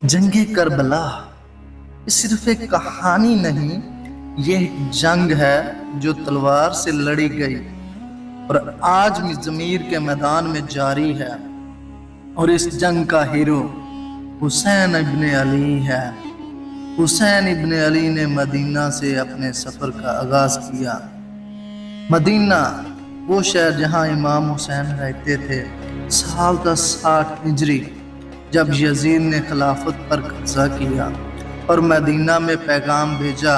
जंगे Karbala ये सिर्फ एक कहानी नहीं, ये एक जंग है जो तलवार से लड़ी गई और आज भी ज़मीर के मैदान में जारी है। और इस जंग का हीरो हुसैन इब्न अली है। हुसैन इब्न अली ने मदीना से अपने सफ़र का आगाज़ किया। मदीना वो शहर जहाँ इमाम हुसैन रहते थे। साल था 60 हिजरी जब यजीद ने खिलाफत पर कब्जा किया और मदीना में पैगाम भेजा,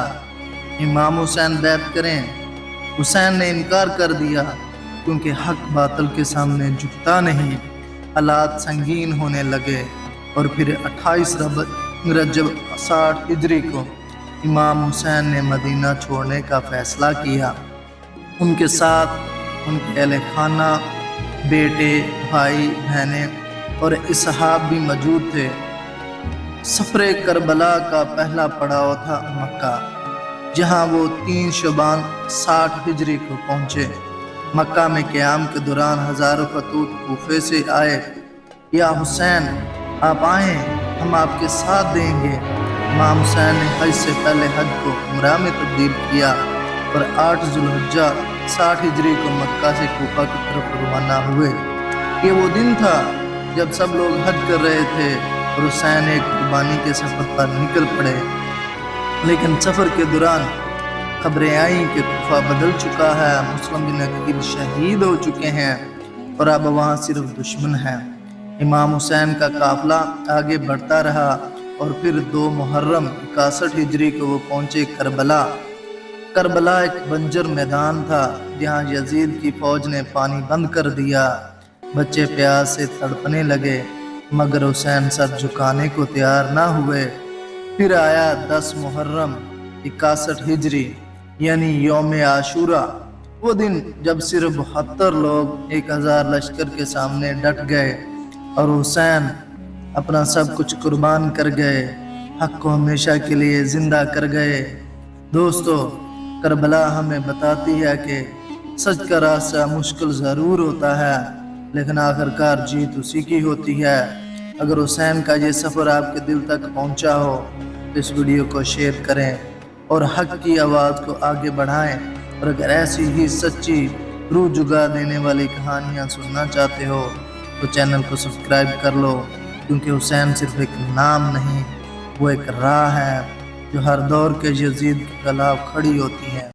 इमाम हुसैन बैत करें। हुसैन ने इनकार कर दिया क्योंकि हक बातिल के सामने झुकता नहीं। हालात संगीन होने लगे और फिर 28 रजब 60 हिजरी को इमाम हुसैन ने मदीना छोड़ने का फैसला किया। उनके साथ उनके अहले खाना, बेटे, भाई, बहनें और इसहाब भी मौजूद थे। सफ़रे करबला का पहला पड़ाव था मक्का, जहां वो 3 शबान 60 हिजरी को पहुंचे। मक्का में क़याम के दौरान हज़ारों खतूत कूफे से आए, या हुसैन आप आएँ, हम आपके साथ देंगे। इमाम हुसैन ने हज से पहले हज को उम्रा में तब्दील किया और 8 ज़ुल्हिज्जा 60 हिजरी को मक्का से कूफा की तरफ रवाना हुए। ये वो दिन था जब सब लोग हज कर रहे थे और हुसैन एक कुर्बानी के सफ़र पर निकल पड़े। लेकिन सफ़र के दौरान खबरें आई कि कूफा बदल चुका है, मुस्लिम बिन अकील शहीद हो चुके हैं और अब वहाँ सिर्फ दुश्मन हैं। इमाम हुसैन का काफिला आगे बढ़ता रहा और फिर 2 मुहर्रम 61 हिजरी को वो पहुँचे करबला। करबला एक बंजर मैदान था जहाँ यजीद की फौज ने पानी बंद कर दिया। बच्चे प्यास से तड़पने लगे मगर हुसैन सर झुकाने को तैयार ना हुए। फिर आया 10 मुहर्रम 61 हिजरी यानी यौम आशूरा, वो दिन जब सिर्फ 72 लोग 1000 लश्कर के सामने डट गए और हुसैन अपना सब कुछ कुर्बान कर गए, हक को हमेशा के लिए जिंदा कर गए। दोस्तों, करबला हमें बताती है कि सच का रास्ता मुश्किल ज़रूर होता है लेकिन आखिरकार जीत उसी की होती है। अगर हुसैन का ये सफ़र आपके दिल तक पहुंचा हो तो इस वीडियो को शेयर करें और हक की आवाज़ को आगे बढ़ाएं। और अगर ऐसी ही सच्ची रूह जुगा देने वाली कहानियाँ सुनना चाहते हो तो चैनल को सब्सक्राइब कर लो, क्योंकि हुसैन सिर्फ एक नाम नहीं, वो एक राह है जो हर दौर के यजीद के खिलाफ खड़ी होती है।